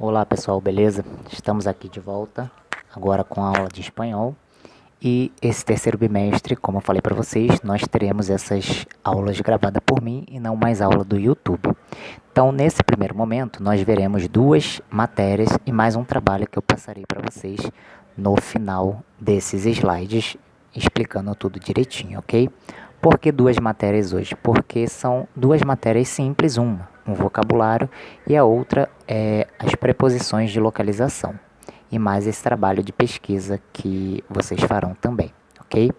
Olá pessoal, beleza? Estamos aqui de volta, agora com a aula de espanhol. E esse terceiro bimestre, como eu falei para vocês, nós teremos essas aulas gravadas por mim e não mais aula do YouTube. Então, nesse primeiro momento, nós veremos duas matérias e mais um trabalho que eu passarei para vocês no final desses slides, explicando tudo direitinho, ok? Por que duas matérias hoje? Porque são duas matérias simples, uma um vocabulário e a outra é as preposições de localização. E mais esse trabalho de pesquisa que vocês farão também, ok?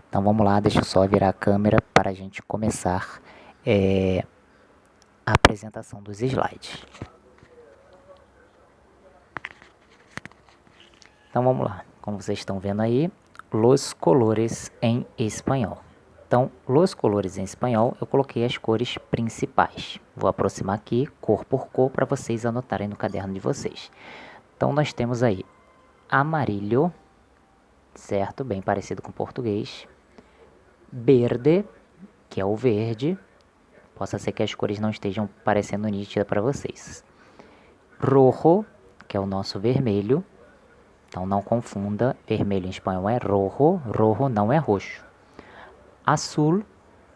Então vamos lá, deixa eu só virar a câmera para a gente começar a apresentação dos slides. Então vamos lá, como vocês estão vendo aí, los colores em espanhol. Então, los colores em espanhol, eu coloquei as cores principais. Vou aproximar aqui, cor por cor, para vocês anotarem no caderno de vocês. Então, nós temos aí amarillo, certo? Bem parecido com português. Verde, que é o verde. Possa ser que as cores não estejam parecendo nítidas para vocês. Rojo, que é o nosso vermelho. Então, não confunda, vermelho em espanhol é rojo, rojo não é roxo. Azul,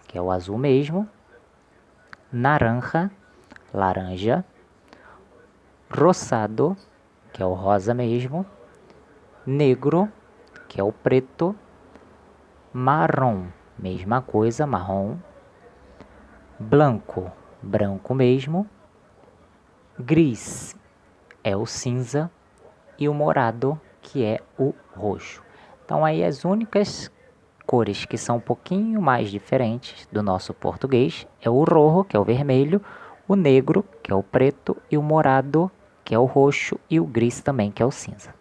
que é o azul mesmo. Naranja, laranja. Rosado, que é o rosa mesmo. Negro, que é o preto. Marrom, mesma coisa, marrom. Blanco, branco mesmo. Gris é o cinza. E o morado, que é o roxo. Então aí as únicas cores que são um pouquinho mais diferentes do nosso português é o rojo, que é o vermelho, o negro, que é o preto, e o morado, que é o roxo, e o gris também, que é o cinza.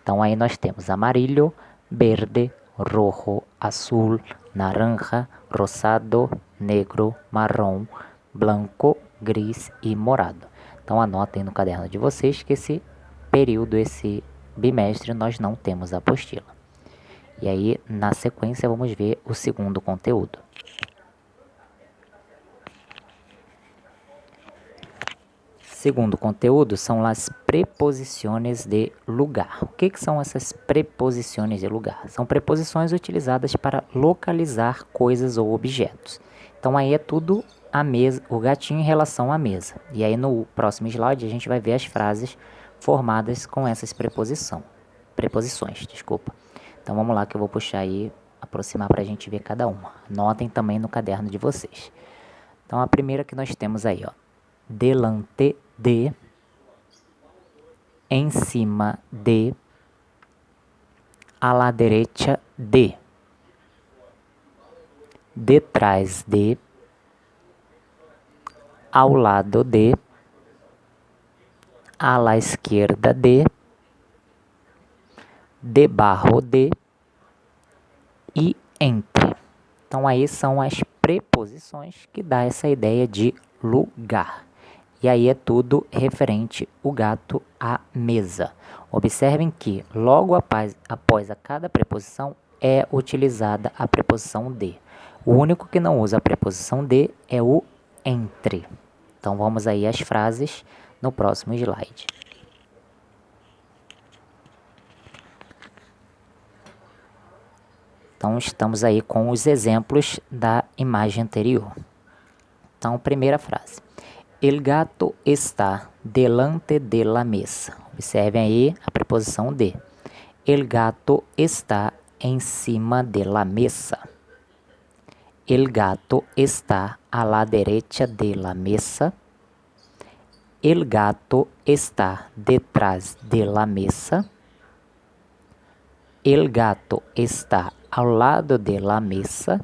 Então aí nós temos amarillo, verde, rojo, azul, naranja, rosado, negro, marrom, branco, gris e morado. Então anotem no caderno de vocês que esse período, esse bimestre, nós não temos apostila. E aí, na sequência, vamos ver o segundo conteúdo. Segundo conteúdo são as preposições de lugar. O que são essas preposições de lugar? São preposições utilizadas para localizar coisas ou objetos. Então aí é tudo a mesa, o gatinho em relação à mesa. E aí no próximo slide a gente vai ver as frases formadas com essas preposições, desculpa. Então vamos lá que eu vou puxar aí, aproximar para a gente ver cada uma. Anotem também no caderno de vocês. Então a primeira que nós temos aí, ó. Delante de, encima de, a la derecha de, detrás de, ao lado de, a la izquierda de, debajo de e entre. Então aí são as preposições que dá essa ideia de lugar. E aí é tudo referente o gato à mesa. Observem que logo após a cada preposição é utilizada a preposição de. O único que não usa a preposição de é o entre. Então vamos aí às frases no próximo slide. Então estamos aí com os exemplos da imagem anterior. Então, primeira frase. El gato está delante de la mesa. Observem aí a preposição de. El gato está encima de la mesa. El gato está a la derecha de la mesa. El gato está detrás de la mesa. El gato está ao lado de la mesa.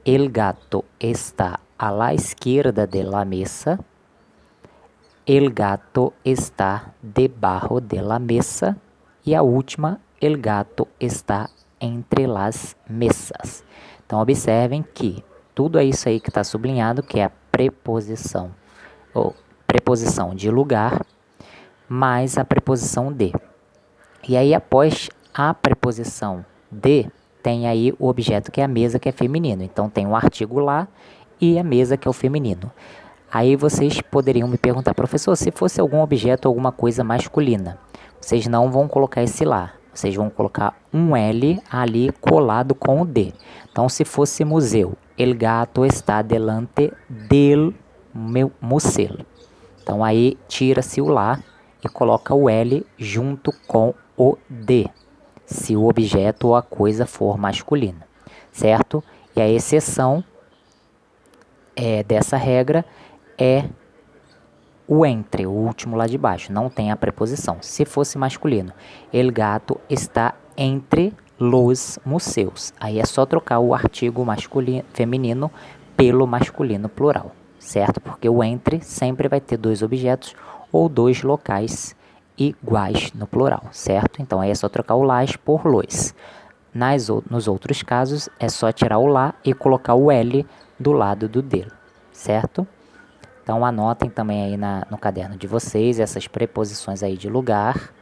El gato está a la izquierda de la mesa. El gato está debajo de la mesa. E a última, el gato está entre las mesas. Então, observem que tudo é isso aí que está sublinhado, que é a preposição, ou preposição de lugar, mais a preposição de. E aí, após a preposição de, tem aí o objeto que é a mesa, que é feminino. Então, tem o artigo lá e a mesa, que é o feminino. Aí vocês poderiam me perguntar, professor, se fosse algum objeto, alguma coisa masculina, vocês não vão colocar esse lá, vocês vão colocar um L ali colado com o D. Então, se fosse museu, el gato está delante del museu. Então, aí tira-se o lá e coloca o L junto com o D, se o objeto ou a coisa for masculina, certo? E a exceção dessa regra é o entre, o último lá de baixo, não tem a preposição. Se fosse masculino, el gato está entre los museus. Aí é só trocar o artigo masculino, feminino pelo masculino plural, certo? Porque o entre sempre vai ter dois objetos ou dois locais iguais no plural, certo? Então aí é só trocar o las por los. Nos outros casos é só tirar o lá e colocar o L do lado do dele, certo? Então anotem também aí no caderno de vocês essas preposições aí de lugar.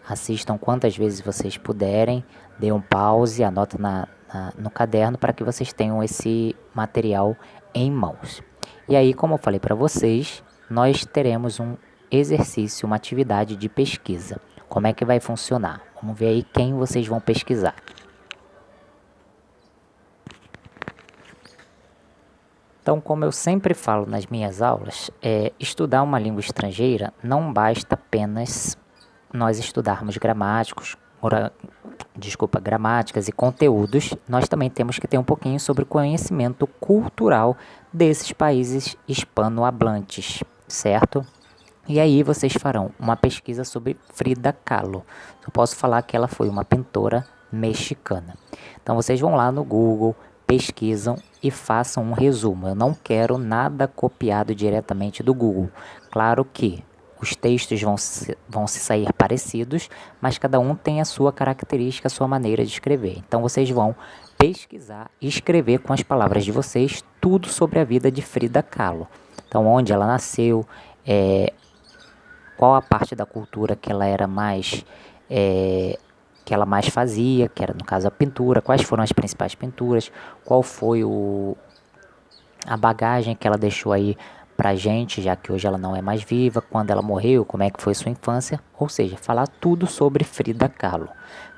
Assistam quantas vezes vocês puderem, dê um pause, anota no caderno para que vocês tenham esse material em mãos. E aí, como eu falei para vocês, nós teremos um exercício, uma atividade de pesquisa. Como é que vai funcionar? Vamos ver aí quem vocês vão pesquisar. Então, como eu sempre falo nas minhas aulas, estudar uma língua estrangeira não basta apenas nós estudarmos gramáticas e conteúdos, nós também temos que ter um pouquinho sobre o conhecimento cultural desses países hispanohablantes, certo? E aí vocês farão uma pesquisa sobre Frida Kahlo. Eu posso falar que ela foi uma pintora mexicana. Então vocês vão lá no Google, pesquisam e façam um resumo. Eu não quero nada copiado diretamente do Google. Claro que os textos vão se sair parecidos, mas cada um tem a sua característica, a sua maneira de escrever. Então vocês vão pesquisar e escrever com as palavras de vocês tudo sobre a vida de Frida Kahlo. Então onde ela nasceu, qual a parte da cultura que ela era mais que ela mais fazia, que era no caso a pintura, quais foram as principais pinturas, qual foi a bagagem que ela deixou aí pra gente, já que hoje ela não é mais viva, quando ela morreu, como é que foi sua infância, ou seja, falar tudo sobre Frida Kahlo.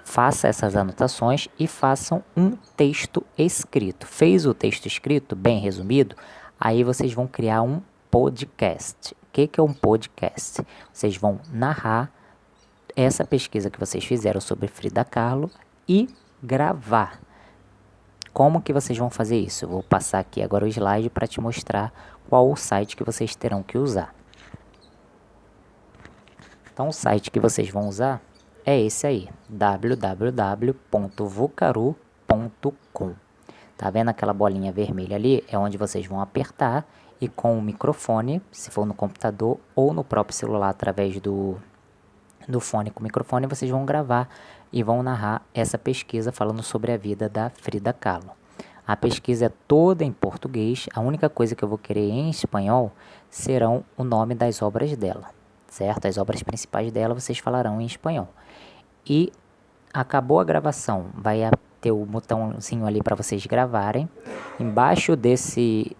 Faça essas anotações e façam um texto escrito. Fez o texto escrito, bem resumido, aí vocês vão criar um podcast. O que é um podcast? Vocês vão narrar essa pesquisa que vocês fizeram sobre Frida Kahlo e gravar. Como que vocês vão fazer isso? Eu vou passar aqui agora o slide para te mostrar qual o site que vocês terão que usar. Então o site que vocês vão usar é esse aí, www.vocaru.com. Tá vendo aquela bolinha vermelha ali? É onde vocês vão apertar e com o microfone, se for no computador ou no próprio celular através do fone com o microfone, vocês vão gravar e vão narrar essa pesquisa falando sobre a vida da Frida Kahlo. A pesquisa é toda em português, a única coisa que eu vou querer em espanhol serão o nome das obras dela, certo? As obras principais dela vocês falarão em espanhol. E acabou a gravação, vai ter o botãozinho ali para vocês gravarem. Embaixo desse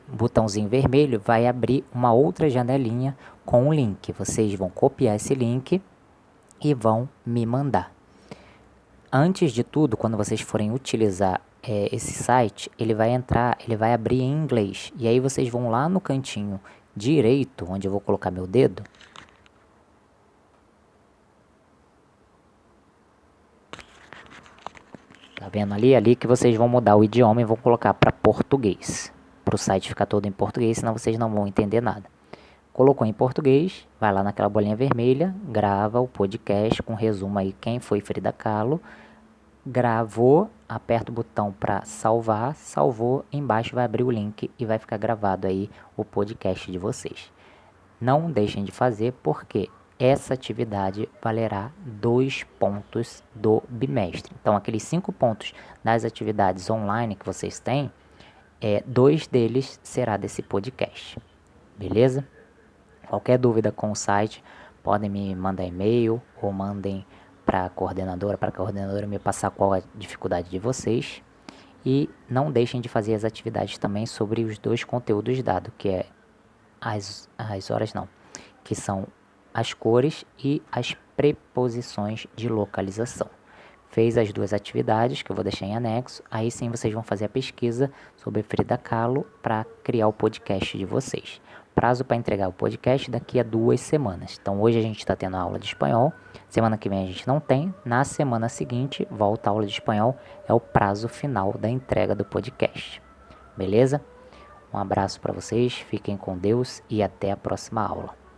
botãozinho vermelho vai abrir uma outra janelinha com um link. Vocês vão copiar esse link e vão me mandar. Antes de tudo, quando vocês forem utilizar esse site, ele vai abrir em inglês. E aí vocês vão lá no cantinho direito, onde eu vou colocar meu dedo. Tá vendo ali? Ali que vocês vão mudar o idioma e vão colocar para português. Para o site ficar todo em português, senão vocês não vão entender nada. Colocou em português, vai lá naquela bolinha vermelha, grava o podcast com resumo aí quem foi Frida Kahlo. Gravou, aperta o botão para salvar, salvou, embaixo vai abrir o link e vai ficar gravado aí o podcast de vocês. Não deixem de fazer porque essa atividade valerá 2 pontos do bimestre. Então, aqueles 5 pontos das atividades online que vocês têm, 2 deles será desse podcast. Beleza? Qualquer dúvida com o site, podem me mandar e-mail ou mandem para a coordenadora me passar qual a dificuldade de vocês. E não deixem de fazer as atividades também sobre os 2 conteúdos dados, que é as horas não, que são as cores e as preposições de localização. Fez as duas atividades, que eu vou deixar em anexo, aí sim vocês vão fazer a pesquisa sobre Frida Kahlo para criar o podcast de vocês. Prazo para entregar o podcast daqui a 2 semanas. Então hoje a gente está tendo aula de espanhol, semana que vem a gente não tem, na semana seguinte volta a aula de espanhol, é o prazo final da entrega do podcast. Beleza? Um abraço para vocês, fiquem com Deus e até a próxima aula.